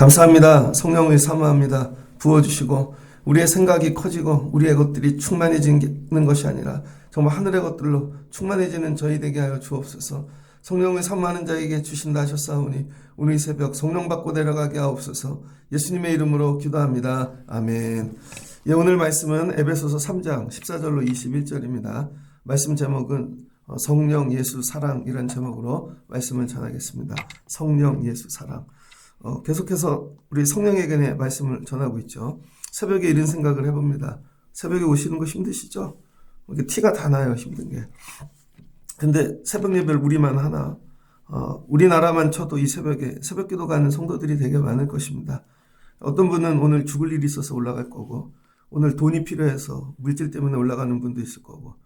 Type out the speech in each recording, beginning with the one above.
감사합니다. 성령을 사모합니다. 부어주시고 우리의 생각이 커지고 우리의 것들이 충만해지는 것이 아니라 정말 하늘의 것들로 충만해지는 저희 되게 하여 주옵소서. 성령을 사모하는 자에게 주신다 하셨사오니 오늘 이 새벽 성령 받고 내려가게 하옵소서. 예수님의 이름으로 기도합니다. 아멘. 예, 오늘 말씀은 에베소서 3장 14절로 21절입니다. 말씀 제목은 성령 예수 사랑이란 제목으로 말씀을 전하겠습니다. 성령 예수 사랑. 계속해서 우리 성령에게 말씀을 전하고 있죠. 새벽에 이런 생각을 해봅니다. 새벽에 오시는 거 힘드시죠? 이게 티가 다 나요, 힘든 게. 근데 새벽 예배를 우리만 하나, 우리나라만 쳐도 이 새벽에 새벽 기도 가는 성도들이 되게 많을 것입니다. 어떤 분은 오늘 죽을 일이 있어서 올라갈 거고, 오늘 돈이 필요해서 물질 때문에 올라가는 분도 있을 거고,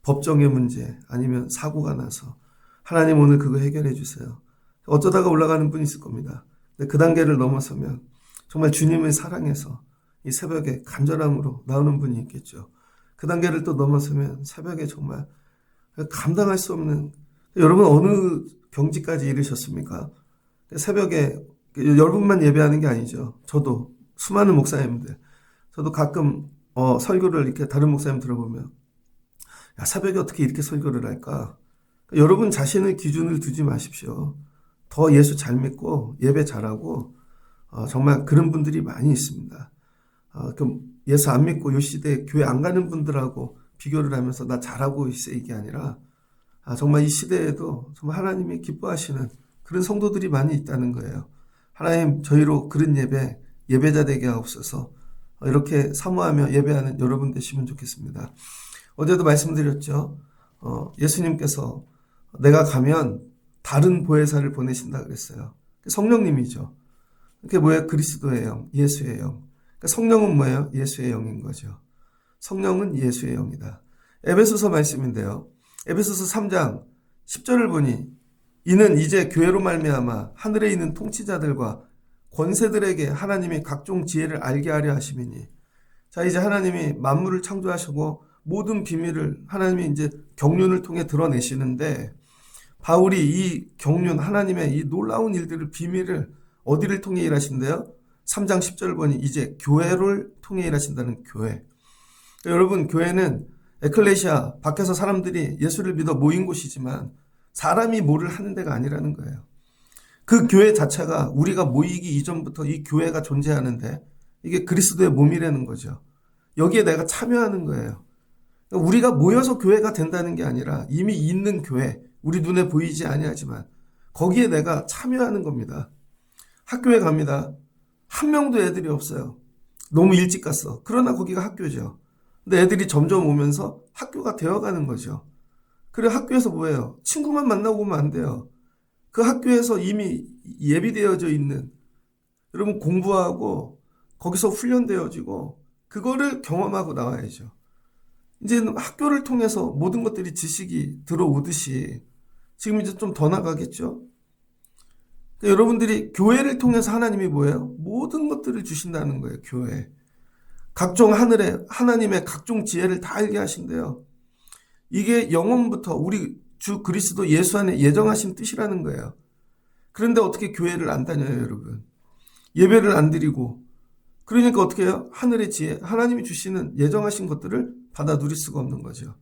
법정의 문제 아니면 사고가 나서 하나님 오늘 그거 해결해 주세요. 어쩌다가 올라가는 분이 있을 겁니다. 근데 그 단계를 넘어서면 정말 주님을 사랑해서 이 새벽에 간절함으로 나오는 분이 있겠죠. 그 단계를 또 넘어서면 새벽에 정말 감당할 수 없는, 여러분 어느 경지까지 이르셨습니까? 새벽에 여러분만 예배하는 게 아니죠. 저도 수많은 목사님들, 저도 가끔 설교를 이렇게 다른 목사님 들어보면 야, 새벽에 어떻게 이렇게 설교를 할까? 여러분 자신의 기준을 두지 마십시오. 더 예수 잘 믿고 예배 잘하고 정말 그런 분들이 많이 있습니다. 그럼 예수 안 믿고 이 시대에 교회 안 가는 분들하고 비교를 하면서 나 잘하고 있어 이게 아니라 정말 이 시대에도 정말 하나님이 기뻐하시는 그런 성도들이 많이 있다는 거예요. 하나님 저희로 그런 예배자 되게 하옵소서. 이렇게 사모하며 예배하는 여러분 되시면 좋겠습니다. 어제도 말씀드렸죠. 예수님께서 내가 가면 다른 보혜사를 보내신다 그랬어요. 성령님이죠. 그게 뭐예요? 그리스도의 영, 예수의 영. 그러니까 성령은 뭐예요? 예수의 영인 거죠. 성령은 예수의 영이다. 에베소서 말씀인데요. 에베소서 3장 10절을 보니 이는 이제 교회로 말미암아 하늘에 있는 통치자들과 권세들에게 하나님이 각종 지혜를 알게 하려 하심이니. 자, 이제 하나님이 만물을 창조하시고 모든 비밀을 하나님이 이제 경륜을 통해 드러내시는데 바울이 이 경륜 하나님의 이 놀라운 일들을 비밀을 어디를 통해 일하신대요? 3장 10절 보니 이제 교회를 통해 일하신다는 교회. 여러분 교회는 에클레시아 밖에서 사람들이 예수를 믿어 모인 곳이지만 사람이 뭐를 하는 데가 아니라는 거예요. 그 교회 자체가 우리가 모이기 이전부터 이 교회가 존재하는데 이게 그리스도의 몸이라는 거죠. 여기에 내가 참여하는 거예요. 우리가 모여서 교회가 된다는 게 아니라 이미 있는 교회, 우리 눈에 보이지 아니하지만 거기에 내가 참여하는 겁니다. 학교에 갑니다. 한 명도 애들이 없어요. 너무 일찍 갔어. 그러나 거기가 학교죠. 근데 애들이 점점 오면서 학교가 되어가는 거죠. 그래 학교에서 뭐예요? 친구만 만나고 오면 안 돼요. 그 학교에서 이미 예비되어져 있는, 여러분 공부하고 거기서 훈련되어지고 그거를 경험하고 나와야죠. 이제는 학교를 통해서 모든 것들이 지식이 들어오듯이 지금 이제 좀 더 나가겠죠. 그러니까 여러분들이 교회를 통해서 하나님이 뭐예요? 모든 것들을 주신다는 거예요. 교회. 각종 하나님의 각종 지혜를 다 알게 하신대요. 이게 영원부터 우리 주 그리스도 예수 안에 예정하신 뜻이라는 거예요. 그런데 어떻게 교회를 안 다녀요, 여러분? 예배를 안 드리고. 그러니까 어떻게 해요? 하늘의 지혜, 하나님이 주시는 예정하신 것들을 받아 누릴 수가 없는 거죠.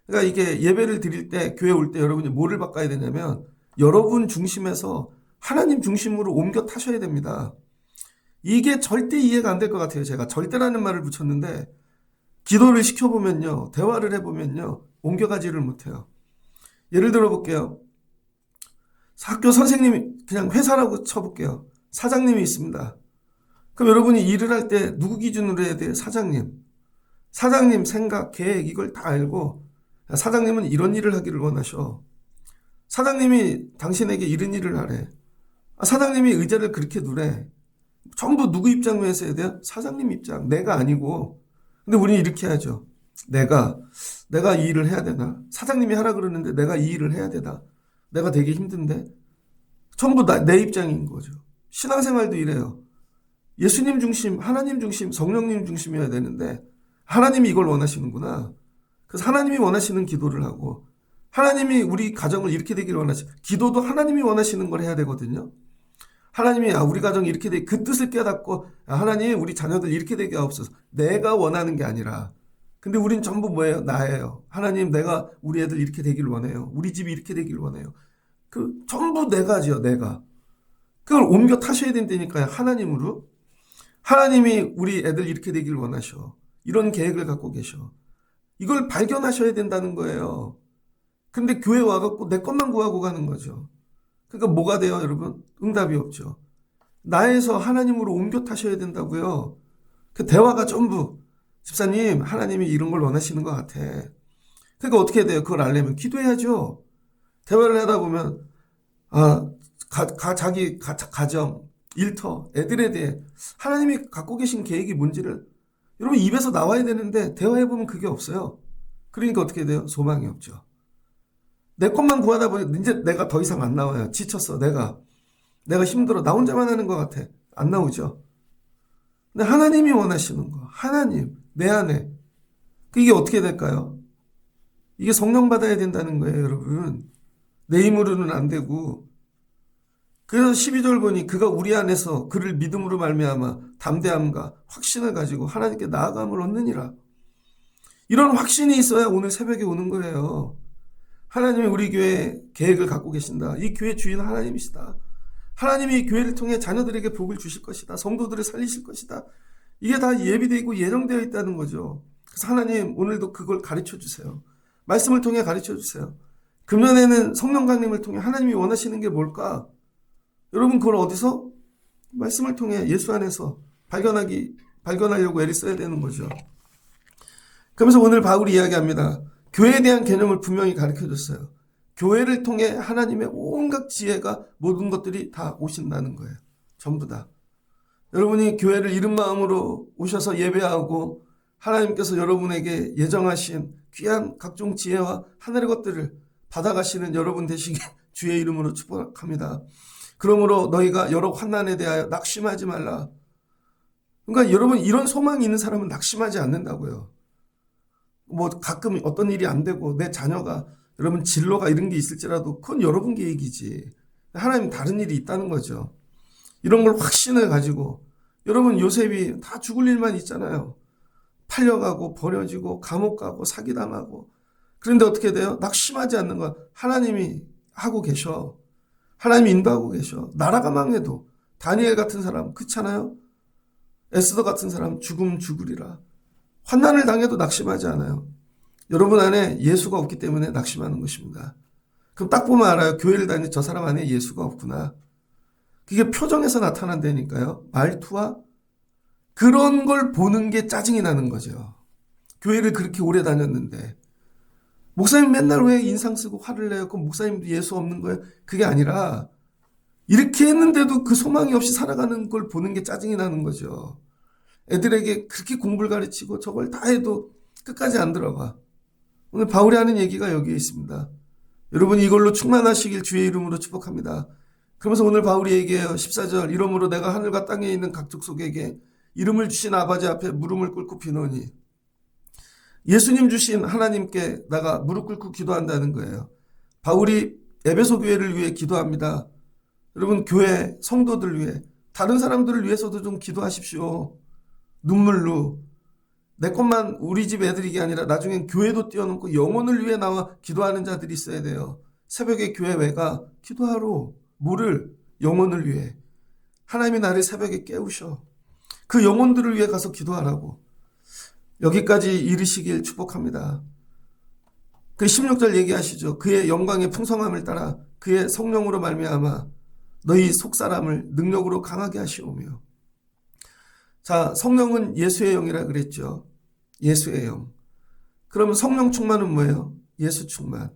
그러니까 이게 예배를 드릴 때, 교회 올 때 여러분이 뭐를 바꿔야 되냐면 여러분 중심에서 하나님 중심으로 옮겨 타셔야 됩니다. 이게 절대 이해가 안 될 것 같아요. 제가 절대라는 말을 붙였는데 기도를 시켜보면요, 대화를 해보면요, 옮겨가지를 못해요. 예를 들어 볼게요. 학교 선생님이, 그냥 회사라고 쳐볼게요. 사장님이 있습니다. 그럼 여러분이 일을 할 때 누구 기준으로 해야 돼요? 사장님 생각, 계획 이걸 다 알고 사장님은 이런 일을 하기를 원하셔. 사장님이 당신에게 이런 일을 하래. 사장님이 의자를 그렇게 두래. 전부 누구 입장으로 해서 해야 돼요? 사장님 입장, 내가 아니고. 근데 우리는 이렇게 하죠. 내가 이 일을 해야 되나? 사장님이 하라 그러는데 내가 이 일을 해야 되나? 내가 되게 힘든데? 전부 내 입장인 거죠. 신앙생활도 이래요. 예수님 중심, 하나님 중심, 성령님 중심이어야 되는데 하나님이 이걸 원하시는구나. 그래서 하나님이 원하시는 기도를 하고 하나님이 우리 가정을 이렇게 되기를 원하시고 기도도 하나님이 원하시는 걸 해야 되거든요. 하나님이 우리 가정이 이렇게 그 뜻을 깨닫고 하나님 우리 자녀들 이렇게 되게 하옵소서. 내가 원하는 게 아니라. 근데 우린 전부 뭐예요? 나예요. 하나님 내가 우리 애들 이렇게 되길 원해요. 우리 집이 이렇게 되길 원해요. 그 전부 내가지요. 내가. 그걸 옮겨 타셔야 된다니까요. 하나님으로. 하나님이 우리 애들 이렇게 되길 원하셔. 이런 계획을 갖고 계셔. 이걸 발견하셔야 된다는 거예요. 근데 교회 와갖고 내 것만 구하고 가는 거죠. 그러니까 뭐가 돼요, 여러분? 응답이 없죠. 나에서 하나님으로 옮겨 타셔야 된다고요. 그 대화가 전부 집사님, 하나님이 이런 걸 원하시는 것 같아. 그러니까 어떻게 해야 돼요? 그걸 알려면 기도해야죠. 대화를 하다 보면 자기 가정, 일터, 애들에 대해 하나님이 갖고 계신 계획이 뭔지를 여러분 입에서 나와야 되는데 대화해보면 그게 없어요. 그러니까 어떻게 해야 돼요? 소망이 없죠. 내 것만 구하다 보니 이제 내가 더 이상 안 나와요. 지쳤어. 내가 힘들어. 나 혼자만 하는 것 같아. 안 나오죠. 근데 하나님이 원하시는 거. 하나님 내 안에. 이게 어떻게 될까요? 이게 성령 받아야 된다는 거예요, 여러분. 내 힘으로는 안 되고. 그래서 12절 보니 그가 우리 안에서 그를 믿음으로 말미암아 담대함과 확신을 가지고 하나님께 나아감을 얻느니라. 이런 확신이 있어야 오늘 새벽에 오는 거예요. 하나님이 우리 교회에 계획을 갖고 계신다. 이 교회 주인 하나님이시다. 하나님이 이 교회를 통해 자녀들에게 복을 주실 것이다. 성도들을 살리실 것이다. 이게 다 예비되어 있고 예정되어 있다는 거죠. 그래서 하나님 오늘도 그걸 가르쳐 주세요. 말씀을 통해 가르쳐 주세요. 금년에는 성령 강림을 통해 하나님이 원하시는 게 뭘까? 여러분 그걸 어디서? 말씀을 통해 예수 안에서 발견하려고 애를 써야 되는 거죠. 그러면서 오늘 바울이 이야기합니다. 교회에 대한 개념을 분명히 가르쳐줬어요. 교회를 통해 하나님의 온갖 지혜가 모든 것들이 다 오신다는 거예요. 전부 다. 여러분이 교회를 이른 마음으로 오셔서 예배하고 하나님께서 여러분에게 예정하신 귀한 각종 지혜와 하늘의 것들을 받아가시는 여러분 되시기 주의 이름으로 축복합니다. 그러므로 너희가 여러 환난에 대하여 낙심하지 말라. 그러니까 여러분 이런 소망이 있는 사람은 낙심하지 않는다고요. 뭐 가끔 어떤 일이 안 되고 내 자녀가 여러분 진로가 이런 게 있을지라도 그건 여러분 계획이지. 하나님 다른 일이 있다는 거죠. 이런 걸 확신을 가지고 여러분 요셉이 다 죽을 일만 있잖아요. 팔려가고 버려지고 감옥 가고 사기당하고 그런데 어떻게 돼요? 낙심하지 않는 거 하나님이 하고 계셔. 하나님이 인도하고 계셔. 나라가 망해도 다니엘 같은 사람 그렇잖아요. 에스더 같은 사람 죽으리라. 환난을 당해도 낙심하지 않아요. 여러분 안에 예수가 없기 때문에 낙심하는 것입니다. 그럼 딱 보면 알아요. 교회를 다니는 저 사람 안에 예수가 없구나. 그게 표정에서 나타난다니까요. 말투와 그런 걸 보는 게 짜증이 나는 거죠. 교회를 그렇게 오래 다녔는데 목사님 맨날 왜 인상 쓰고 화를 내요? 그럼 목사님도 예수 없는 거예요? 그게 아니라 이렇게 했는데도 그 소망이 없이 살아가는 걸 보는 게 짜증이 나는 거죠. 애들에게 그렇게 공부를 가르치고 저걸 다 해도 끝까지 안 들어가. 오늘 바울이 하는 얘기가 여기에 있습니다. 여러분 이걸로 충만하시길 주의 이름으로 축복합니다. 그러면서 오늘 바울이 얘기해요. 14절 이러므로 내가 하늘과 땅에 있는 각 족속에게 이름을 주신 아버지 앞에 무릎을 꿇고 비노니 예수님 주신 하나님께 내가 무릎 꿇고 기도한다는 거예요. 바울이 에베소 교회를 위해 기도합니다. 여러분 교회 성도들 위해 다른 사람들을 위해서도 좀 기도하십시오. 눈물로 내 것만 우리 집 애들이게 아니라 나중엔 교회도 뛰어넘고 영혼을 위해 나와 기도하는 자들이 있어야 돼요. 새벽에 교회 외가 기도하러 뭐를? 영혼을 위해. 하나님이 나를 새벽에 깨우셔. 그 영혼들을 위해 가서 기도하라고. 여기까지 이르시길 축복합니다. 그 16절 얘기하시죠. 그의 영광의 풍성함을 따라 그의 성령으로 말미암아 너희 속사람을 능력으로 강하게 하시오며. 자, 성령은 예수의 영이라 그랬죠. 예수의 영. 그러면 성령 충만은 뭐예요? 예수 충만.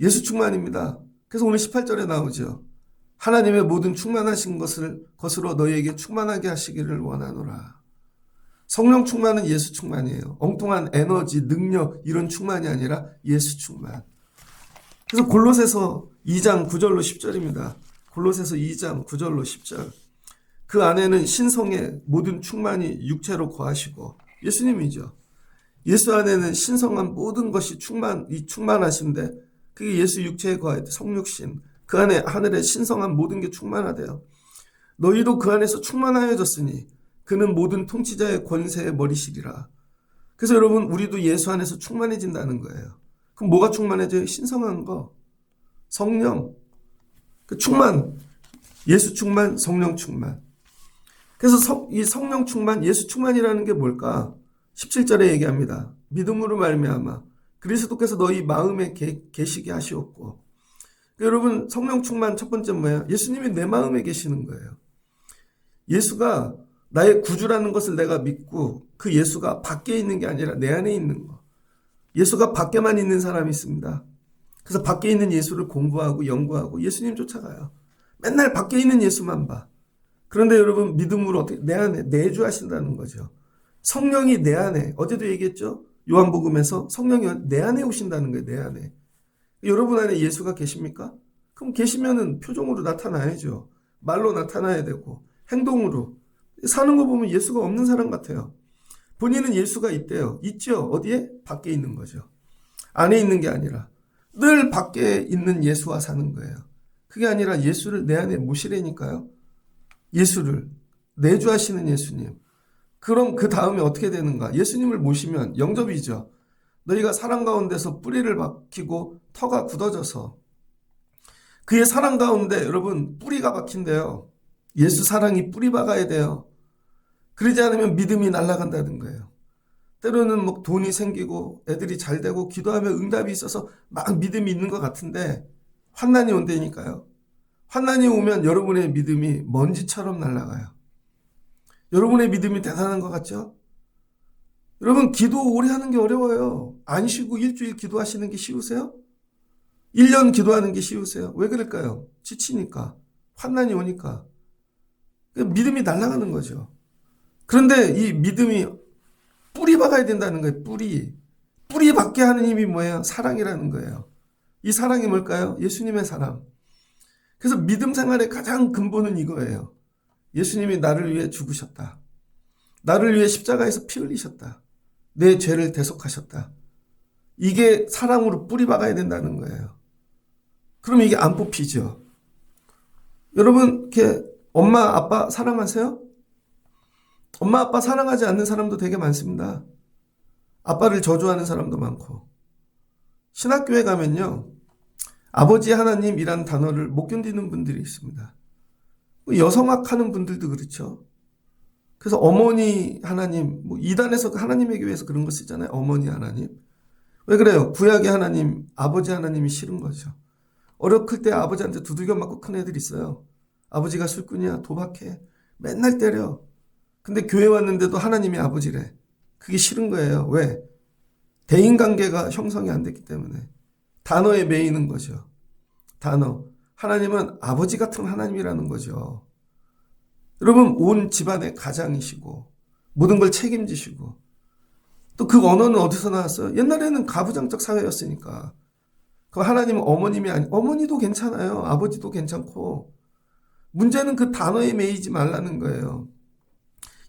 예수 충만입니다. 그래서 오늘 18절에 나오죠. 하나님의 모든 충만하신 것으로 너희에게 충만하게 하시기를 원하노라. 성령 충만은 예수 충만이에요. 엉뚱한 에너지, 능력 이런 충만이 아니라 예수 충만. 그래서 골로새서 2장 9절로 10절입니다. 골로새서 2장 9절로 10절. 그 안에는 신성의 모든 충만이 육체로 거하시고 예수님이죠. 예수 안에는 신성한 모든 것이 충만하신데 그게 예수 육체에 거할 때 성육신 그 안에 하늘에 신성한 모든 게 충만하대요. 너희도 그 안에서 충만하여졌으니 그는 모든 통치자의 권세의 머리시리라. 그래서 여러분, 우리도 예수 안에서 충만해진다는 거예요. 그럼 뭐가 충만해져요? 신성한 거, 성령, 그 충만, 예수 충만, 성령 충만. 그래서 이 성령 충만, 예수 충만이라는 게 뭘까? 17절에 얘기합니다. 믿음으로 말미암아 그리스도께서 너희 마음에 계시게 하시옵고. 여러분, 성령 충만 첫 번째 뭐예요? 예수님이 내 마음에 계시는 거예요. 예수가 나의 구주라는 것을 내가 믿고 그 예수가 밖에 있는 게 아니라 내 안에 있는 거. 예수가 밖에만 있는 사람이 있습니다. 그래서 밖에 있는 예수를 공부하고 연구하고 예수님 쫓아가요. 맨날 밖에 있는 예수만 봐. 그런데 여러분, 믿음으로 어떻게 내 안에 내주하신다는 거죠. 성령이 내 안에, 어제도 얘기했죠? 요한복음에서 성령이 내 안에 오신다는 거예요. 내 안에. 여러분 안에 예수가 계십니까? 그럼 계시면은 표정으로 나타나야죠. 말로 나타나야 되고 행동으로. 사는 거 보면 예수가 없는 사람 같아요. 본인은 예수가 있대요. 있죠. 어디에? 밖에 있는 거죠. 안에 있는 게 아니라 늘 밖에 있는 예수와 사는 거예요. 그게 아니라 예수를 내 안에 모시라니까요. 예수를 내주하시는 예수님. 그럼 그 다음에 어떻게 되는가? 예수님을 모시면 영접이죠. 너희가 사랑 가운데서 뿌리를 박히고 터가 굳어져서 그의 사랑 가운데 여러분 뿌리가 박힌대요. 예수 사랑이 뿌리 박아야 돼요. 그러지 않으면 믿음이 날아간다는 거예요. 때로는 뭐 돈이 생기고 애들이 잘 되고 기도하면 응답이 있어서 막 믿음이 있는 것 같은데 환난이 온다니까요. 환난이 오면 여러분의 믿음이 먼지처럼 날아가요. 여러분의 믿음이 대단한 것 같죠? 여러분, 기도 오래 하는 게 어려워요. 안 쉬고 일주일 기도하시는 게 쉬우세요? 1년 기도하는 게 쉬우세요? 왜 그럴까요? 지치니까. 환난이 오니까. 믿음이 날아가는 거죠. 그런데 이 믿음이 뿌리 박아야 된다는 거예요. 뿌리. 뿌리 박게 하는 힘이 뭐예요? 사랑이라는 거예요. 이 사랑이 뭘까요? 예수님의 사랑. 그래서 믿음 생활의 가장 근본은 이거예요. 예수님이 나를 위해 죽으셨다. 나를 위해 십자가에서 피 흘리셨다. 내 죄를 대속하셨다. 이게 사랑으로 뿌리 박아야 된다는 거예요. 그럼 이게 안 뽑히죠. 여러분, 이렇게 엄마, 아빠 사랑하세요? 엄마, 아빠 사랑하지 않는 사람도 되게 많습니다. 아빠를 저주하는 사람도 많고. 신학교에 가면요, 아버지 하나님이란 단어를 못 견디는 분들이 있습니다. 여성학 하는 분들도 그렇죠. 그래서 어머니 하나님, 뭐 이단에서 하나님의 교회에서 그런 거 쓰잖아요. 어머니 하나님. 왜 그래요? 구약의 하나님, 아버지 하나님이 싫은 거죠. 어렸을 때 아버지한테 두들겨 맞고 큰 애들 있어요. 아버지가 술꾼이야, 도박해, 맨날 때려. 근데 교회 왔는데도 하나님이 아버지래. 그게 싫은 거예요. 왜? 대인관계가 형성이 안 됐기 때문에. 단어에 매이는 거죠. 단어. 하나님은 아버지 같은 하나님이라는 거죠. 여러분, 온 집안의 가장이시고 모든 걸 책임지시고 또 그 언어는 어디서 나왔어요? 옛날에는 가부장적 사회였으니까. 그 하나님은 어머님이 아니, 어머니도 괜찮아요. 아버지도 괜찮고. 문제는 그 단어에 매이지 말라는 거예요.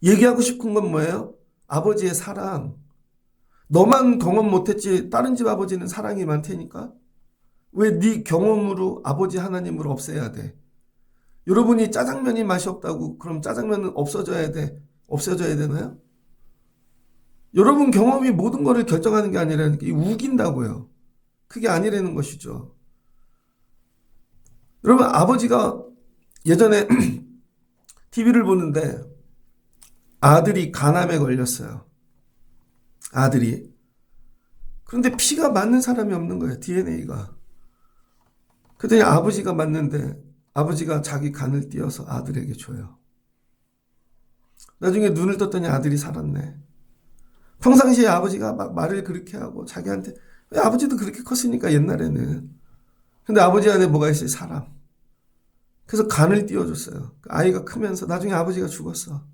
얘기하고 싶은 건 뭐예요? 아버지의 사랑. 너만 경험 못했지 다른 집 아버지는 사랑이 많다니까? 왜 네 경험으로 아버지 하나님을 없애야 돼? 여러분이 짜장면이 맛이 없다고 그럼 짜장면은 없어져야 돼? 없어져야 되나요? 여러분 경험이 모든 것을 결정하는 게 아니라는 게 우긴다고요. 그게 아니라는 것이죠. 여러분 아버지가 예전에 TV를 보는데 아들이 간암에 걸렸어요. 아들이. 그런데 피가 맞는 사람이 없는 거예요. DNA가. 그랬더니 아버지가 맞는데 아버지가 자기 간을 띄어서 아들에게 줘요. 나중에 눈을 떴더니 아들이 살았네. 평상시에 아버지가 막 말을 그렇게 하고 자기한테 아버지도 그렇게 컸으니까 옛날에는. 근데 아버지 안에 뭐가 있어요? 사랑. 그래서 간을 띄워줬어요. 아이가 크면서 나중에 아버지가 죽었어.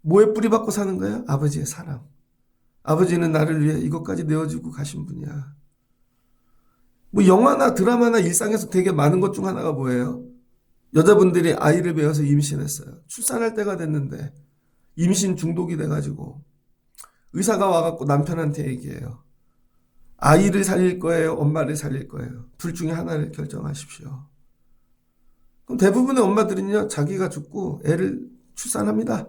뭐에 뿌리 박고 사는 거예요? 아버지의 사랑. 아버지는 나를 위해 이것까지 내어주고 가신 분이야. 뭐 영화나 드라마나 일상에서 되게 많은 것 중 하나가 뭐예요? 여자분들이 아이를 배워서 임신했어요. 출산할 때가 됐는데 임신 중독이 돼가지고 의사가 와갖고 남편한테 얘기해요. 아이를 살릴 거예요? 엄마를 살릴 거예요? 둘 중에 하나를 결정하십시오. 그럼 대부분의 엄마들은요, 자기가 죽고 애를 출산합니다.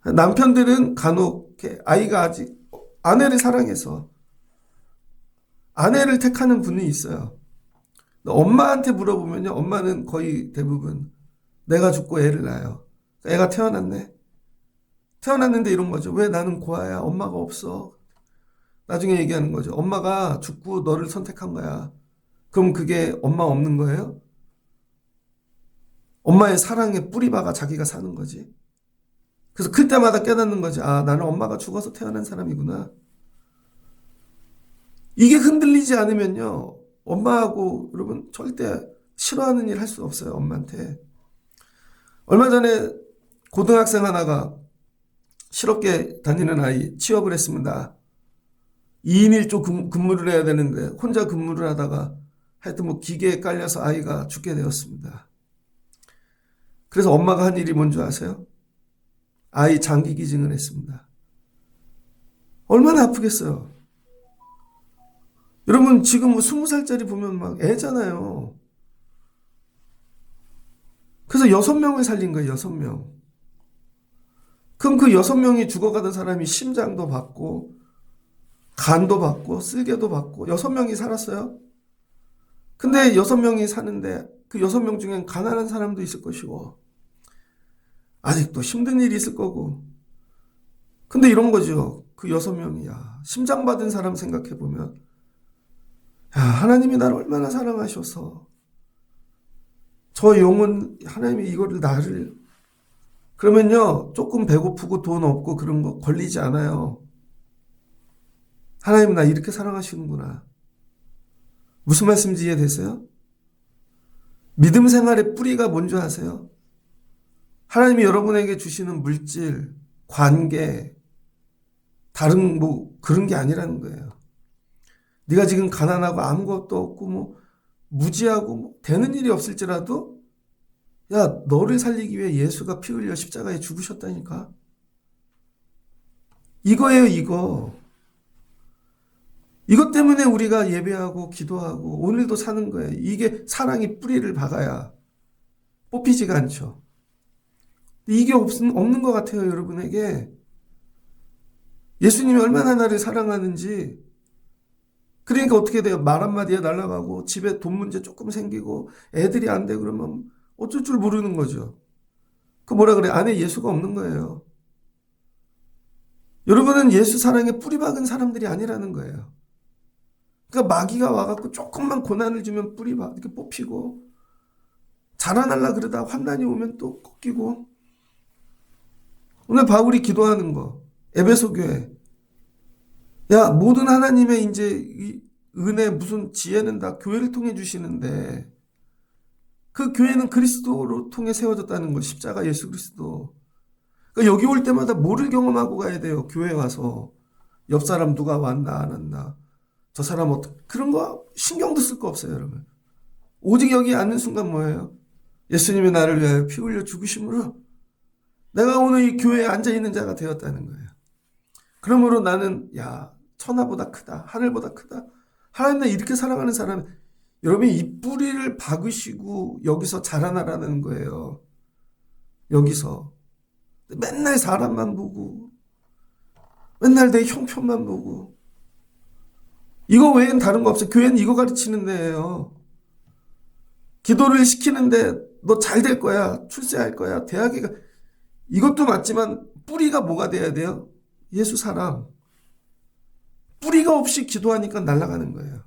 남편들은 간혹 아이가 아직 아내를 사랑해서 아내를 택하는 분이 있어요. 엄마한테 물어보면요, 엄마는 거의 대부분 내가 죽고 애를 낳아요. 애가 태어났네. 태어났는데 이런 거죠. 왜 나는 고아야? 엄마가 없어. 나중에 얘기하는 거죠. 엄마가 죽고 너를 선택한 거야. 그럼 그게 엄마 없는 거예요? 엄마의 사랑에 뿌리 박아 자기가 사는 거지. 그래서 클 때마다 깨닫는 거지. 아, 나는 엄마가 죽어서 태어난 사람이구나. 이게 흔들리지 않으면요, 엄마하고 여러분 절대 싫어하는 일 할 수 없어요. 엄마한테. 얼마 전에 고등학생 하나가 실업계 다니는 아이 취업을 했습니다. 2인 1조 근무를 해야 되는데 혼자 근무를 하다가 하여튼 뭐 기계에 깔려서 아이가 죽게 되었습니다. 그래서 엄마가 한 일이 뭔지 아세요? 아이 장기 기증을 했습니다. 얼마나 아프겠어요. 여러분 지금 뭐 20살짜리 보면 막 애잖아요. 그래서 6명을 살린 거예요. 6명. 그럼 그 6명이 죽어가던 사람이 심장도 받고 간도 받고 쓸개도 받고 6명이 살았어요. 근데 6명이 사는데 그 6명 중엔 가난한 사람도 있을 것이고 아직도 힘든 일이 있을 거고. 근데 이런 거죠. 그 6명이야. 심장 받은 사람 생각해 보면 야, 하나님이 나를 얼마나 사랑하셔서 저 영혼 하나님이 이거를 나를 그러면요 조금 배고프고 돈 없고 그런 거 걸리지 않아요. 하나님 나 이렇게 사랑하시는구나. 무슨 말씀인지 이해되세요? 믿음 생활의 뿌리가 뭔지 아세요? 하나님이 여러분에게 주시는 물질, 관계, 다른 뭐 그런 게 아니라는 거예요. 네가 지금 가난하고 아무것도 없고 뭐 무지하고 뭐 되는 일이 없을지라도 야, 너를 살리기 위해 예수가 피 흘려 십자가에 죽으셨다니까. 이거예요, 이거. 이것 때문에 우리가 예배하고 기도하고 오늘도 사는 거예요. 이게 사랑이 뿌리를 박아야 뽑히지가 않죠. 이게 없는 것 같아요, 여러분에게. 예수님이 얼마나 나를 사랑하는지. 그러니까 어떻게 돼요? 말 한마디에 날아가고 집에 돈 문제 조금 생기고 애들이 안 돼 그러면 어쩔 줄 모르는 거죠. 그 뭐라 그래? 안에 예수가 없는 거예요. 여러분은 예수 사랑에 뿌리 박은 사람들이 아니라는 거예요. 그러니까 마귀가 와갖고 조금만 고난을 주면 뿌리 박 이렇게 뽑히고 자라날라 그러다 환난이 오면 또 꺾이고. 오늘 바울이 기도하는 거 에베소 교회 야 모든 하나님의 이제 이 은혜 무슨 지혜는 다 교회를 통해 주시는데 그 교회는 그리스도로 통해 세워졌다는 거 십자가 예수 그리스도. 그러니까 여기 올 때마다 뭐를 경험하고 가야 돼요? 교회 와서 옆 사람 누가 왔나 안 왔나 저 사람 어떻게 그런 거 신경도 쓸 거 없어요 여러분. 오직 여기 앉는 순간 뭐예요? 예수님이 나를 위하여 피 흘려 죽으심으로 내가 오늘 이 교회에 앉아있는 자가 되었다는 거예요. 그러므로 나는 야 천하보다 크다 하늘보다 크다 하나님 나 이렇게 사랑하는 사람. 여러분이 이 뿌리를 박으시고 여기서 자라나라는 거예요. 여기서 맨날 사람만 보고 맨날 내 형편만 보고 이거 외엔 다른 거 없어요. 교회는 이거 가르치는 데예요. 기도를 시키는데 너 잘 될 거야 출세할 거야 대학에 가 이것도 맞지만 뿌리가 뭐가 돼야 돼요? 예수 사랑. 뿌리가 없이 기도하니까 날아가는 거예요.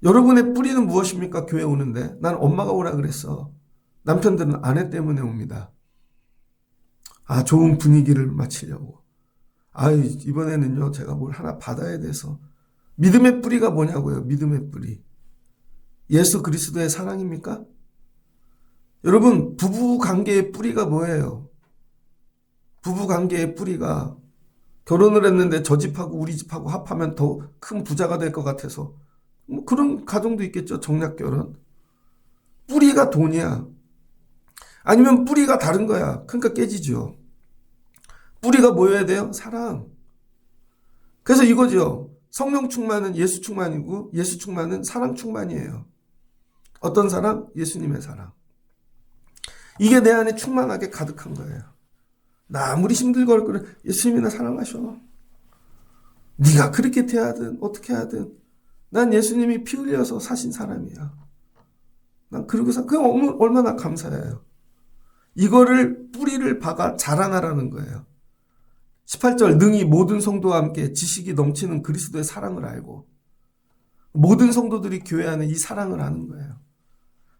여러분의 뿌리는 무엇입니까? 교회 오는데 난 엄마가 오라 그랬어. 남편들은 아내 때문에 옵니다. 아 좋은 분위기를 맞추려고. 아 이번에는요 제가 뭘 하나 받아야 돼서. 믿음의 뿌리가 뭐냐고요. 믿음의 뿌리. 예수 그리스도의 사랑입니까? 여러분 부부관계의 뿌리가 뭐예요? 부부관계의 뿌리가 결혼을 했는데 저 집하고 우리 집하고 합하면 더 큰 부자가 될 것 같아서 뭐 그런 가정도 있겠죠. 정략결혼. 뿌리가 돈이야. 아니면 뿌리가 다른 거야. 그러니까 깨지죠. 뿌리가 뭐여야 돼요? 사랑. 그래서 이거죠. 성령 충만은 예수 충만이고 예수 충만은 사랑 충만이에요. 어떤 사랑? 예수님의 사랑. 이게 내 안에 충만하게 가득한 거예요. 나 아무리 힘들거려 예수님이 나 사랑하셔. 네가 그렇게 대하든 어떻게 하든 난 예수님이 피 흘려서 사신 사람이야. 난 그러고 그게 얼마나 감사해요. 이거를 뿌리를 박아 자라나라는 거예요. 18절 능히 모든 성도와 함께 지식이 넘치는 그리스도의 사랑을 알고 모든 성도들이 교회 안에 이 사랑을 아는 거예요.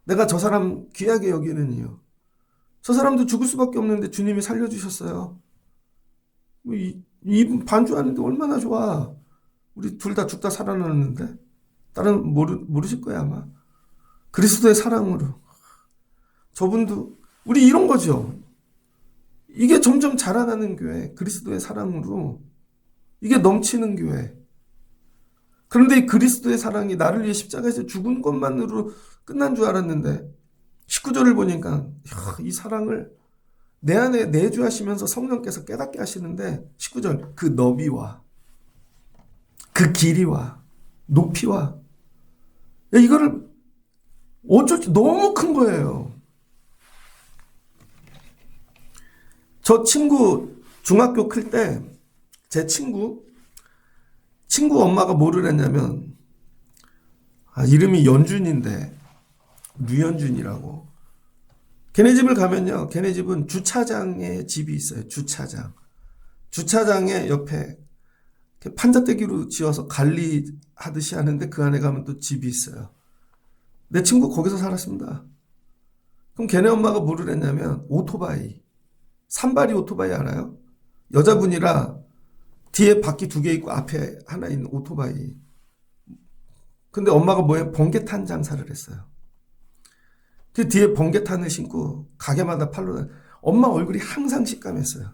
내가 저 사람 귀하게 여기는 이유. 저 사람도 죽을 수밖에 없는데 주님이 살려주셨어요. 이 반주하는데 얼마나 좋아. 우리 둘 다 죽다 살아났는데 다른 모르실 거야 아마. 그리스도의 사랑으로. 저분도 우리 이런 거죠. 이게 점점 자라나는 교회. 그리스도의 사랑으로. 이게 넘치는 교회. 그런데 이 그리스도의 사랑이 나를 위해 십자가에서 죽은 것만으로 끝난 줄 알았는데 19절을 보니까 이 사랑을 내 안에 내주하시면서 성령께서 깨닫게 하시는데 19절 그 너비와 그 길이와 높이와 이거를 어쩔 너무 큰 거예요. 저 친구 중학교 클 때 제 친구 엄마가 뭐를 했냐면 이름이 연준인데 류연준이라고. 걔네 집을 가면요. 걔네 집은 주차장에 집이 있어요. 주차장. 주차장에 옆에 판자떼기로 지어서 관리하듯이 하는데 그 안에 가면 또 집이 있어요. 내 친구 거기서 살았습니다. 그럼 걔네 엄마가 뭐를 했냐면 오토바이. 산발이 오토바이 알아요? 여자분이라 뒤에 바퀴 2개 있고 앞에 하나 있는 오토바이. 근데 엄마가 뭐예요? 번개탄 장사를 했어요. 그 뒤에 번개탄을 신고 가게마다 팔러 엄마 얼굴이 항상 식감했어요.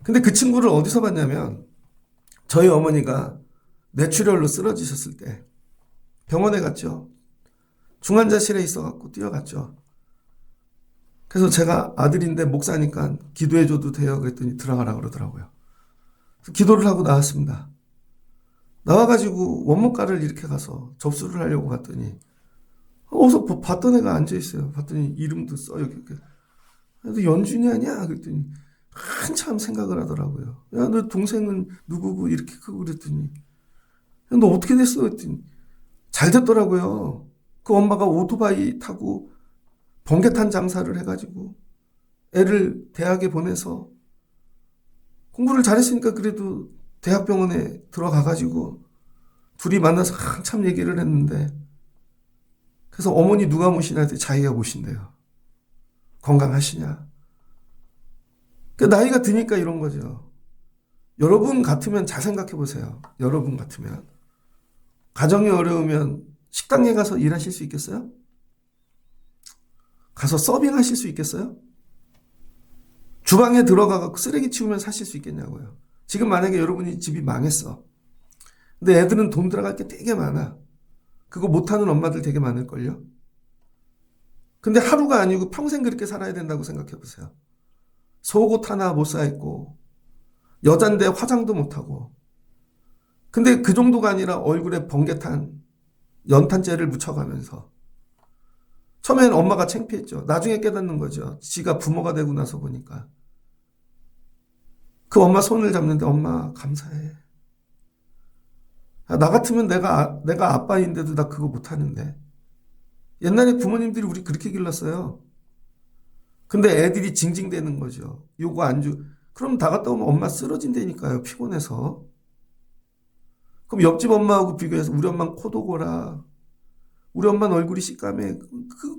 근데 그 친구를 어디서 봤냐면 저희 어머니가 뇌출혈로 쓰러지셨을 때 병원에 갔죠. 중환자실에 있어갖고 뛰어갔죠. 그래서 제가 아들인데 목사니까 기도해줘도 돼요. 그랬더니 들어가라 그러더라고요. 그래서 기도를 하고 나왔습니다. 나와가지고 원문과를 이렇게 가서 접수를 하려고 갔더니 어디서 봤던 애가 앉아있어요. 봤더니 이름도 써요. 그래서 연준이 아니야? 그랬더니 한참 생각을 하더라고요. 야, 너 동생은 누구고? 이렇게 크고 그랬더니 야, 너 어떻게 됐어? 그랬더니 잘 됐더라고요. 그 엄마가 오토바이 타고 번개탄 장사를 해가지고 애를 대학에 보내서 공부를 잘했으니까 그래도 대학병원에 들어가가지고 둘이 만나서 한참 얘기를 했는데 그래서 어머니 누가 모시냐 했더니 자기가 모신대요. 건강하시냐. 나이가 드니까 이런 거죠. 여러분 같으면 잘 생각해 보세요. 여러분 같으면. 가정이 어려우면 식당에 가서 일하실 수 있겠어요? 가서 서빙하실 수 있겠어요? 주방에 들어가서 쓰레기 치우면 사실 수 있겠냐고요. 지금 만약에 여러분이 집이 망했어. 근데 애들은 돈 들어갈 게 되게 많아. 그거 못하는 엄마들 되게 많을걸요? 근데 하루가 아니고 평생 그렇게 살아야 된다고 생각해 보세요. 속옷 하나 못 사입고 여잔데 화장도 못하고 근데 그 정도가 아니라 얼굴에 번개탄 연탄재를 묻혀가면서 처음에는 엄마가 창피했죠. 나중에 깨닫는 거죠. 지가 부모가 되고 나서 보니까 그 엄마 손을 잡는데 엄마 감사해. 나 같으면 내가 아빠인데도 나 그거 못하는데. 옛날에 부모님들이 우리 그렇게 길렀어요. 근데 애들이 징징대는 거죠. 요거 안 주. 그럼 다 갔다 오면 엄마 쓰러진다니까요. 피곤해서. 그럼 옆집 엄마하고 비교해서 우리 엄마는 코도고라. 우리 엄마는 얼굴이 시까매.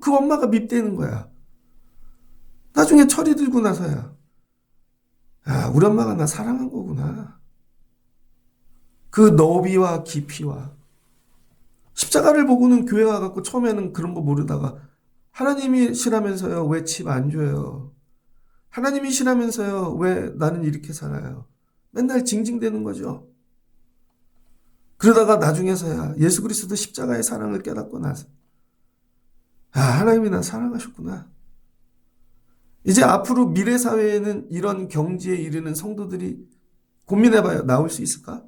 그 엄마가 밉대는 거야. 나중에 철이 들고 나서야. 아, 우리 엄마가 나 사랑한 거구나. 그 너비와 깊이와. 십자가를 보고는 교회 와갖고 처음에는 그런 거 모르다가 하나님이시라면서요. 왜 집 안 줘요? 하나님이시라면서요. 왜 나는 이렇게 살아요? 맨날 징징대는 거죠. 그러다가 나중에서야 예수 그리스도 십자가의 사랑을 깨닫고 나서 아, 하나님이 나 사랑하셨구나. 이제 앞으로 미래 사회에는 이런 경지에 이르는 성도들이 고민해봐요. 나올 수 있을까?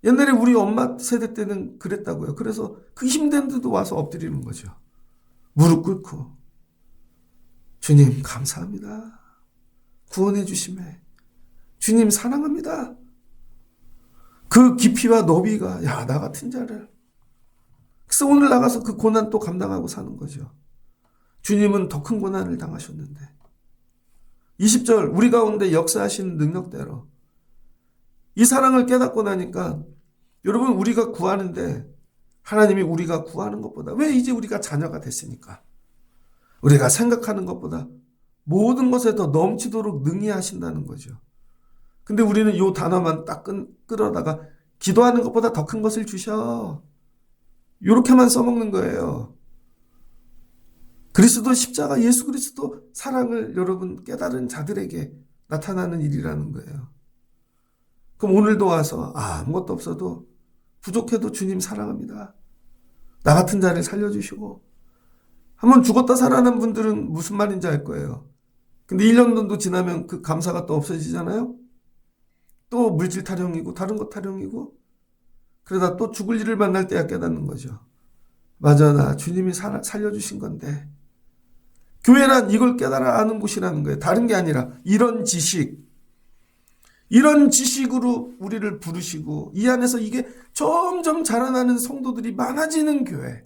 옛날에 우리 엄마 세대 때는 그랬다고요. 그래서 그 힘든 데도 와서 엎드리는 거죠. 무릎 꿇고 주님 감사합니다. 구원해 주심에 주님 사랑합니다. 그 깊이와 너비가 야, 나 같은 자를. 그래서 오늘 나가서 그 고난 또 감당하고 사는 거죠. 주님은 더 큰 고난을 당하셨는데 20절 우리 가운데 역사하시는 능력대로 이 사랑을 깨닫고 나니까 여러분 우리가 구하는데 하나님이 우리가 구하는 것보다 왜 이제 우리가 자녀가 됐으니까 우리가 생각하는 것보다 모든 것에 더 넘치도록 능히 하신다는 거죠. 근데 우리는 이 단어만 딱 끌어다가 기도하는 것보다 더 큰 것을 주셔. 이렇게만 써먹는 거예요. 그리스도 십자가 예수 그리스도 사랑을 여러분 깨달은 자들에게 나타나는 일이라는 거예요. 그럼 오늘도 와서 아무것도 없어도 부족해도 주님 사랑합니다. 나 같은 자를 살려주시고 한번 죽었다 살아난 분들은 무슨 말인지 알 거예요. 근데 1년 정도 지나면 그 감사가 또 없어지잖아요. 또 물질 타령이고 다른 것 타령이고 그러다 또 죽을 일을 만날 때야 깨닫는 거죠. 맞아 나 주님이 살려주신 건데 교회란 이걸 깨달아 아는 곳이라는 거예요. 다른 게 아니라 이런 지식으로 우리를 부르시고 이 안에서 이게 점점 자라나는 성도들이 많아지는 교회.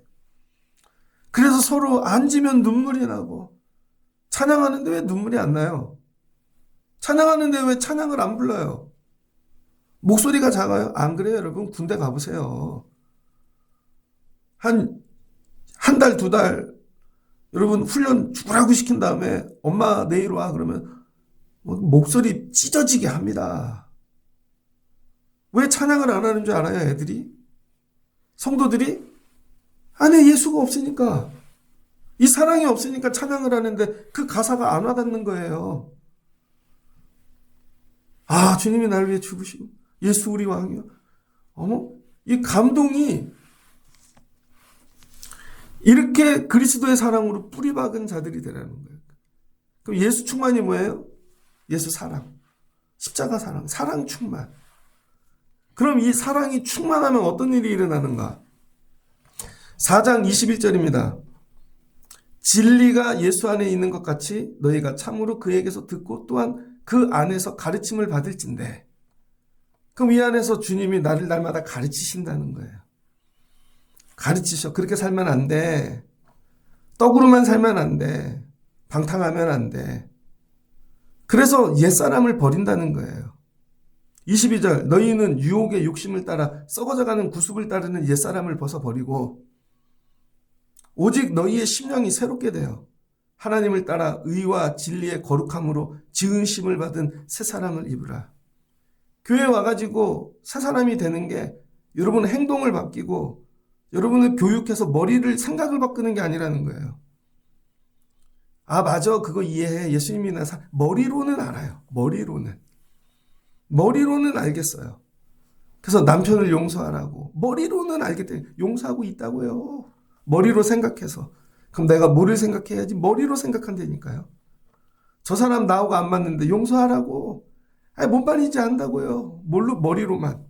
그래서 서로 앉으면 눈물이 나고 찬양하는데 왜 눈물이 안 나요? 찬양하는데 왜 찬양을 안 불러요? 목소리가 작아요? 안 그래요 여러분? 군대 가보세요. 한 달, 2달 여러분 훈련 죽으라고 시킨 다음에 엄마 내일 와 그러면 목소리 찢어지게 합니다. 왜 찬양을 안 하는 줄 알아요 애들이? 성도들이? 안에 예수가 없으니까 이 사랑이 없으니까 찬양을 하는데 그 가사가 안 와닿는 거예요. 아 주님이 나를 위해 죽으시고 예수 우리 왕이요. 어머 이 감동이 이렇게 그리스도의 사랑으로 뿌리박은 자들이 되라는 거예요. 그럼 예수 충만이 뭐예요? 예수 사랑, 십자가 사랑, 사랑 충만. 그럼 이 사랑이 충만하면 어떤 일이 일어나는가? 4장 21절입니다. 진리가 예수 안에 있는 것 같이 너희가 참으로 그에게서 듣고 또한 그 안에서 가르침을 받을진대. 그럼 이 안에서 주님이 나를 날마다 가르치신다는 거예요. 가르치셔. 그렇게 살면 안 돼. 떡으로만 살면 안 돼. 방탕하면 안 돼. 그래서 옛사람을 버린다는 거예요. 22절 너희는 유혹의 욕심을 따라 썩어져가는 구습을 따르는 옛사람을 벗어버리고 오직 너희의 심령이 새롭게 되어 하나님을 따라 의와 진리의 거룩함으로 지으심을 받은 새 사람을 입으라. 교회에 와가지고 새 사람이 되는 게 여러분 행동을 바뀌고 여러분을 교육해서 생각을 바꾸는 게 아니라는 거예요. 아 맞아 그거 이해해. 예수님이 머리로는 알아요. 머리로는 알겠어요. 그래서 남편을 용서하라고 머리로는 알겠대. 용서하고 있다고요. 머리로 생각해서. 그럼 내가 뭐를 생각해야지? 머리로 생각한다니까요. 저 사람 나하고 안 맞는데 용서하라고. 아니 뭔 말인지 안다고요. 머리로만.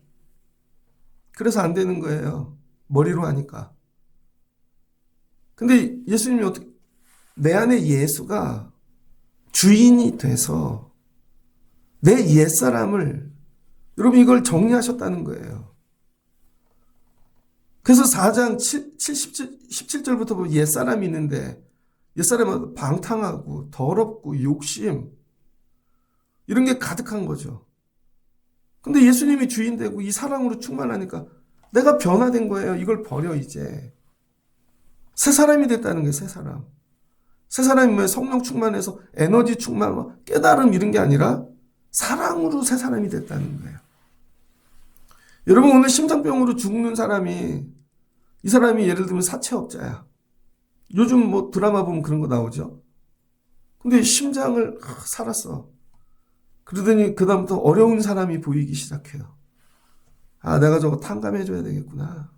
그래서 안 되는 거예요. 머리로 하니까. 근데 예수님이 어떻게 내 안에 예수가 주인이 돼서 내 옛사람을 여러분 이걸 정리하셨다는 거예요. 그래서 4장 17절부터 보면 옛사람이 있는데 옛사람은 방탕하고 더럽고 욕심 이런 게 가득한 거죠. 근데 예수님이 주인 되고 이 사랑으로 충만하니까 내가 변화된 거예요. 이걸 버려 이제. 새 사람이 됐다는 거예요. 새 사람. 새 사람이 뭐예요? 성령 충만해서 에너지 충만, 깨달음 이런 게 아니라 사랑으로 새 사람이 됐다는 거예요. 여러분 오늘 심장병으로 죽는 사람이 이 사람이 예를 들면 사채업자야. 요즘 뭐 드라마 보면 그런 거 나오죠. 근데 심장을 살았어. 그러더니 그 다음부터 어려운 사람이 보이기 시작해요. 아 내가 저거 탕감해줘야 되겠구나.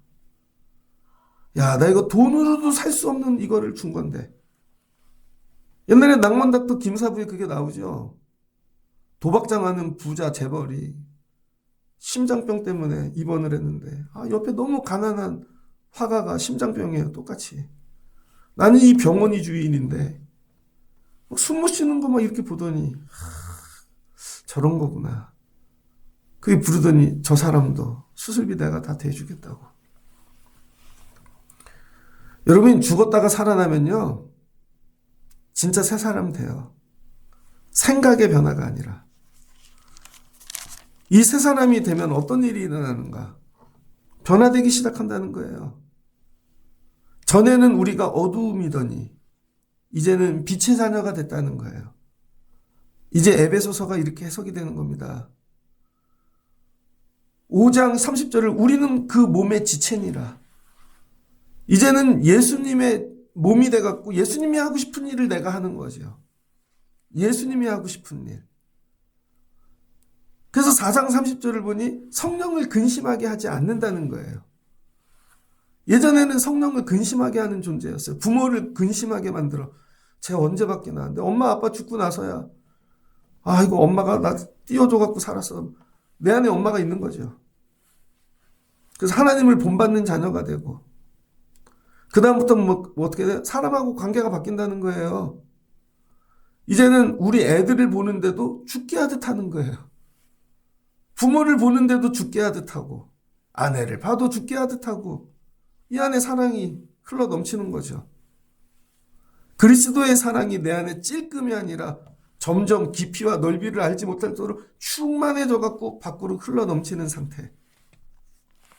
야 나 이거 돈으로도 살 수 없는 이거를 준 건데. 옛날에 낭만닥터 김사부에 그게 나오죠. 도박장하는 부자 재벌이 심장병 때문에 입원을 했는데 옆에 너무 가난한 화가가 심장병이에요. 똑같이. 나는 이 병원이 주인인데 숨 못 쉬는 거 막 이렇게 보더니 저런 거구나. 그게 부르더니 저 사람도 수술비 내가 다 대주겠다고. 여러분 죽었다가 살아나면요 진짜 새 사람 돼요. 생각의 변화가 아니라. 이 새 사람이 되면 어떤 일이 일어나는가? 변화되기 시작한다는 거예요. 전에는 우리가 어두움이더니 이제는 빛의 자녀가 됐다는 거예요. 이제 에베소서가 이렇게 해석이 되는 겁니다. 5장 30절을 우리는 그 몸의 지체니라. 이제는 예수님의 몸이 돼갖고 예수님이 하고 싶은 일을 내가 하는 거죠. 예수님이 하고 싶은 일. 그래서 4장 30절을 보니 성령을 근심하게 하지 않는다는 거예요. 예전에는 성령을 근심하게 하는 존재였어요. 부모를 근심하게 만들어. 쟤 언제 바뀌나. 근데 엄마 아빠 죽고 나서야 이거 엄마가 나 띄워줘갖고 살았어. 내 안에 엄마가 있는 거죠. 그래서 하나님을 본받는 자녀가 되고 그 다음부터 뭐 어떻게 돼? 사람하고 관계가 바뀐다는 거예요. 이제는 우리 애들을 보는데도 죽게 하듯 하는 거예요. 부모를 보는데도 죽게 하듯 하고 아내를 봐도 죽게 하듯 하고 이 안에 사랑이 흘러 넘치는 거죠. 그리스도의 사랑이 내 안에 찔끔이 아니라 점점 깊이와 넓이를 알지 못할 정도로 충만해져 갖고 밖으로 흘러 넘치는 상태.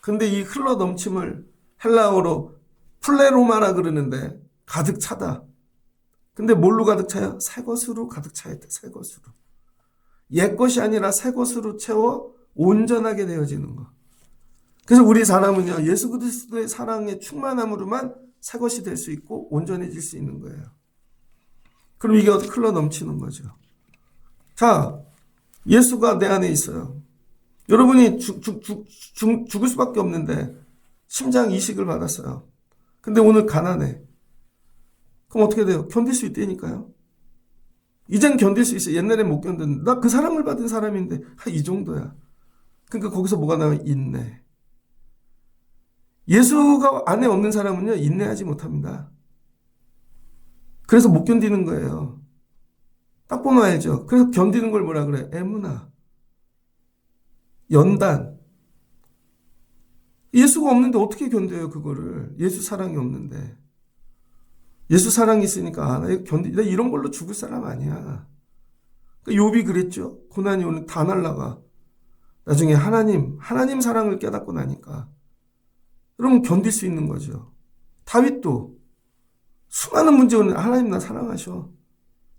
근데 이 흘러 넘침을 헬라어로 플레로마라 그러는데 가득 차다. 근데 뭘로 가득 차요? 새 것으로 가득 차야 돼. 새 것으로. 옛 것이 아니라 새 것으로 채워 온전하게 되어지는 것. 그래서 우리 사람은요, 예수 그리스도의 사랑의 충만함으로만 새 것이 될 수 있고 온전해질 수 있는 거예요. 그럼 이게 흘러 넘치는 거죠. 자, 예수가 내 안에 있어요. 여러분이 죽을 수밖에 없는데 심장 이식을 받았어요. 근데 오늘 가난해. 그럼 어떻게 돼요? 견딜 수 있다니까요. 이젠 견딜 수 있어. 옛날엔 못 견뎠는데 나 그 사랑을 받은 사람인데 이 정도야. 그러니까 거기서 뭐가 나와요? 인내. 예수가 안에 없는 사람은요 인내하지 못합니다. 그래서 못 견디는 거예요. 딱 보면 알죠. 그래서 견디는 걸 뭐라 그래? 애무나, 연단. 예수가 없는데 어떻게 견뎌요 그거를? 예수 사랑이 없는데. 예수 사랑이 있으니까 나 이런 걸로 죽을 사람 아니야. 욥이 그랬죠. 고난이 오면 다 날라가. 나중에 하나님 사랑을 깨닫고 나니까 그러면 견딜 수 있는 거죠. 다윗도 수많은 문제 오는 하나님 나 사랑하셔.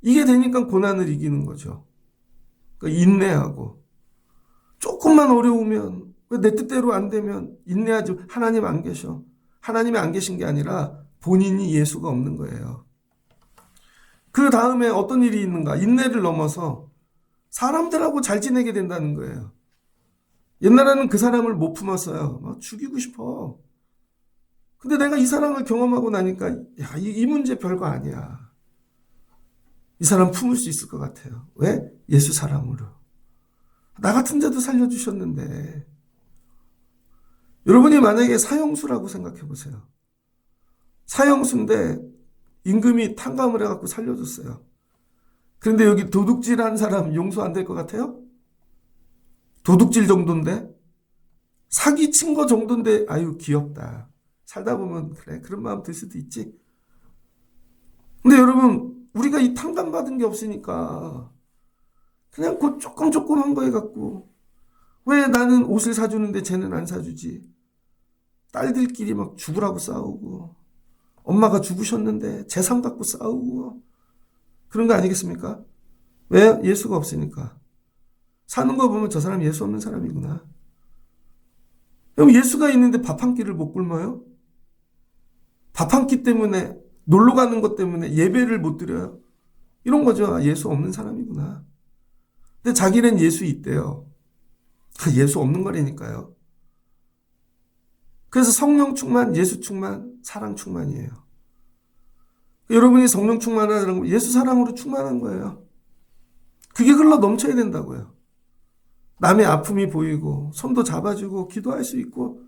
이게 되니까 고난을 이기는 거죠. 그러니까 인내하고 조금만 어려우면 왜 내 뜻대로 안 되면 인내하지. 하나님 안 계셔. 하나님이 안 계신 게 아니라 본인이 예수가 없는 거예요. 그 다음에 어떤 일이 있는가? 인내를 넘어서 사람들하고 잘 지내게 된다는 거예요. 옛날에는 그 사람을 못 품었어요. 막 죽이고 싶어. 근데 내가 이 사랑을 경험하고 나니까 이 문제 별거 아니야. 이 사람 품을 수 있을 것 같아요. 왜? 예수 사랑으로. 나 같은 자도 살려주셨는데. 여러분이 만약에 사형수라고 생각해 보세요. 사형수인데 임금이 탕감을 해갖고 살려줬어요. 그런데 여기 도둑질한 사람 용서 안 될 것 같아요? 도둑질 정도인데? 사기친 거 정도인데 아유 귀엽다. 살다 보면 그래 그런 마음 들 수도 있지. 근데 여러분 우리가 이 탕감받은 게 없으니까 그냥 그 조금한 거 해갖고 왜 나는 옷을 사주는데 쟤는 안 사주지. 딸들끼리 막 죽으라고 싸우고 엄마가 죽으셨는데 재산 갖고 싸우고 그런 거 아니겠습니까? 왜? 예수가 없으니까. 사는 거 보면 저 사람 예수 없는 사람이구나. 그럼 예수가 있는데 밥 한 끼를 못 굶어요? 밥 한 끼 때문에 놀러 가는 것 때문에 예배를 못 드려요? 이런 거죠. 예수 없는 사람이구나. 근데 자기는 예수 있대요. 예수 없는 거라니까요. 그래서 성령 충만, 예수 충만, 사랑 충만이에요. 여러분이 성령 충만하다는 건 예수 사랑으로 충만한 거예요. 그게 흘러 넘쳐야 된다고요. 남의 아픔이 보이고 손도 잡아주고 기도할 수 있고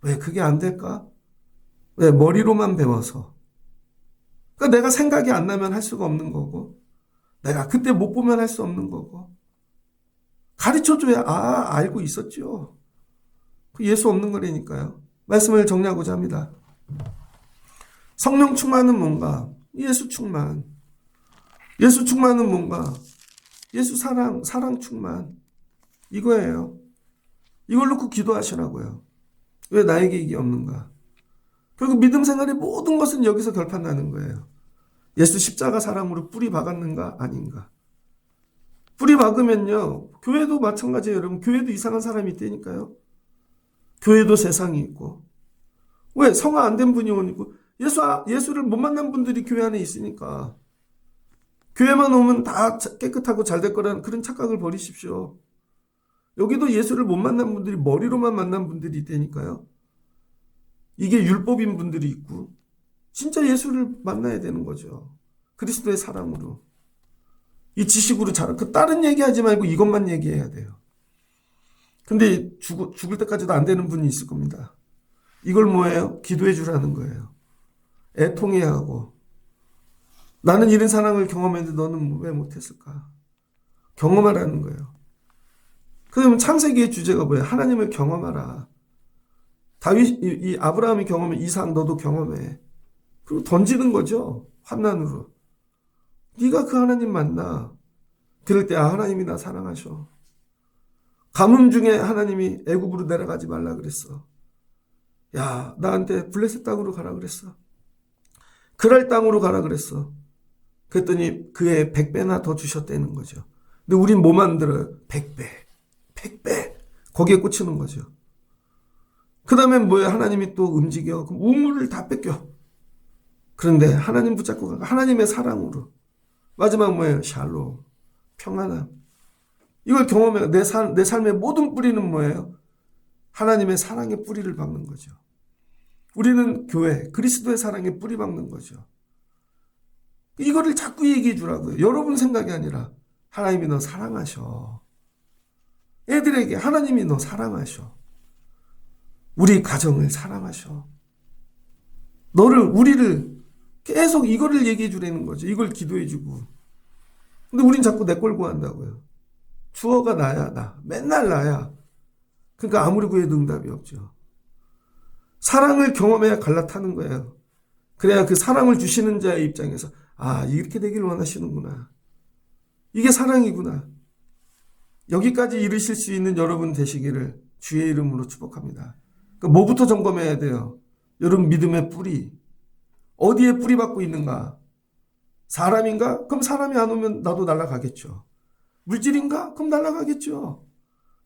왜 그게 안 될까? 왜 머리로만 배워서. 그러니까 내가 생각이 안 나면 할 수가 없는 거고 내가 그때 못 보면 할 수 없는 거고 가르쳐줘야 알고 있었죠. 예수 없는 거라니까요. 말씀을 정리하고자 합니다. 성령 충만은 뭔가? 예수 충만. 예수 충만은 뭔가? 예수 사랑 충만. 이거예요. 이걸 놓고 기도하시라고요. 왜 나에게 이게 없는가? 결국 믿음 생활의 모든 것은 여기서 결판나는 거예요. 예수 십자가 사랑으로 뿌리 박았는가 아닌가? 뿌리 박으면요. 교회도 마찬가지예요. 여러분 교회도 이상한 사람이 있다니까요. 교회도 세상이 있고 왜 성화 안 된 분이 오고 예수를 못 만난 분들이 교회 안에 있으니까 교회만 오면 다 깨끗하고 잘 될 거라는 그런 착각을 버리십시오. 여기도 예수를 못 만난 분들이 머리로만 만난 분들이 있다니까요. 이게 율법인 분들이 있고 진짜 예수를 만나야 되는 거죠. 그리스도의 사랑으로. 이 지식으로 그 다른 얘기하지 말고 이것만 얘기해야 돼요. 근데 죽을 때까지도 안 되는 분이 있을 겁니다. 이걸 뭐예요? 기도해 주라는 거예요. 애통해야 하고 나는 이런 사랑을 경험했는데 너는 왜 못했을까? 경험하라는 거예요. 그러면 창세기의 주제가 뭐예요? 하나님을 경험하라. 이 아브라함이 경험해 이삭 너도 경험해. 그리고 던지는 거죠. 환난으로. 네가 그 하나님 만나. 그럴 때 하나님이 나 사랑하셔. 가뭄 중에 하나님이 애굽으로 내려가지 말라 그랬어. 야 나한테 블레셋 땅으로 가라 그랬어. 그랄 땅으로 가라 그랬어. 그랬더니 그의 100배나 더 주셨다는 거죠. 근데 우린 뭐 만들어요? 100배. 거기에 꽂히는 거죠. 그 다음에 뭐예요? 하나님이 또 움직여. 그럼 우물을 다 뺏겨. 그런데 하나님 붙잡고 가. 하나님의 사랑으로. 마지막 뭐예요? 샬롬. 평안함. 이걸 경험해요. 내 삶의 모든 뿌리는 뭐예요? 하나님의 사랑의 뿌리를 박는 거죠. 우리는 교회, 그리스도의 사랑에 뿌리 박는 거죠. 이거를 자꾸 얘기해 주라고요. 여러분 생각이 아니라 하나님이 너 사랑하셔. 애들에게 하나님이 너 사랑하셔. 우리 가정을 사랑하셔. 우리를 계속 이거를 얘기해 주라는 거죠. 이걸 기도해 주고. 근데 우린 자꾸 내 꼴 구한다고요. 주어가 나야, 나. 맨날 나야. 그러니까 아무리 구해도 응답이 없죠. 사랑을 경험해야 갈라타는 거예요. 그래야 그 사랑을 주시는 자의 입장에서 이렇게 되길 원하시는구나. 이게 사랑이구나. 여기까지 이르실 수 있는 여러분 되시기를 주의 이름으로 축복합니다. 그러니까 뭐부터 점검해야 돼요? 여러분 믿음의 뿌리. 어디에 뿌리 박고 있는가? 사람인가? 그럼 사람이 안 오면 나도 날아가겠죠. 물질인가? 그럼 날아가겠죠.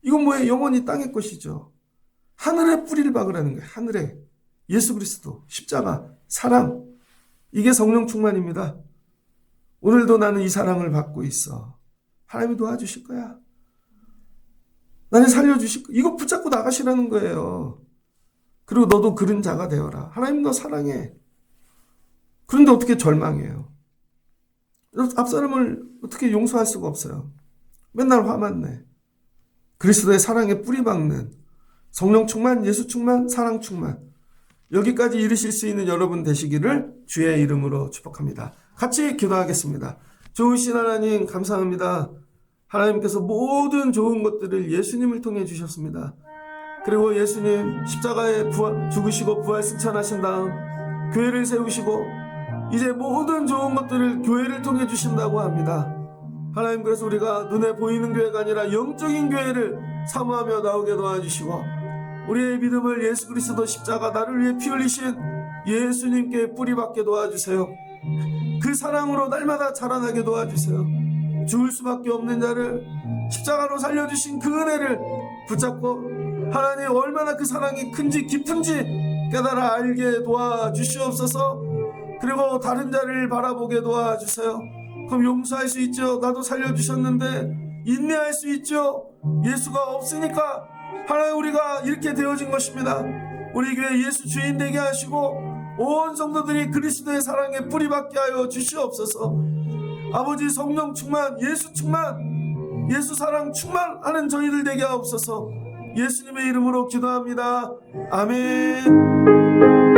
이건 뭐예요? 영원히 땅의 것이죠. 하늘에 뿌리를 박으라는 거예요. 하늘에. 예수 그리스도, 십자가, 사랑. 이게 성령 충만입니다. 오늘도 나는 이 사랑을 받고 있어. 하나님이 도와주실 거야. 나를 살려주실 거야. 이거 붙잡고 나가시라는 거예요. 그리고 너도 그런 자가 되어라. 하나님 너 사랑해. 그런데 어떻게 절망해요? 앞사람을 어떻게 용서할 수가 없어요. 맨날 화만 내. 그리스도의 사랑에 뿌리 박는 성령 충만, 예수 충만, 사랑 충만. 여기까지 이르실 수 있는 여러분 되시기를 주의 이름으로 축복합니다. 같이 기도하겠습니다. 좋으신 하나님 감사합니다. 하나님께서 모든 좋은 것들을 예수님을 통해 주셨습니다. 그리고 예수님 십자가에 죽으시고 부활 승천하신 다음 교회를 세우시고 이제 모든 좋은 것들을 교회를 통해 주신다고 합니다. 하나님 그래서 우리가 눈에 보이는 교회가 아니라 영적인 교회를 사모하며 나오게 도와주시고 우리의 믿음을 예수 그리스도 십자가 나를 위해 피 흘리신 예수님께 뿌리박게 도와주세요. 그 사랑으로 날마다 자라나게 도와주세요. 죽을 수밖에 없는 자를 십자가로 살려주신 그 은혜를 붙잡고 하나님 얼마나 그 사랑이 큰지 깊은지 깨달아 알게 도와주시옵소서. 그리고 다른 자를 바라보게 도와주세요. 그럼 용서할 수 있죠. 나도 살려주셨는데 인내할 수 있죠. 예수가 없으니까 하나님 우리가 이렇게 되어진 것입니다. 우리 교회 예수 주인 되게 하시고 온 성도들이 그리스도의 사랑에 뿌리박게 하여 주시옵소서. 아버지 성령 충만, 예수 충만, 예수 사랑 충만하는 저희들 되게 하옵소서. 예수님의 이름으로 기도합니다. 아멘.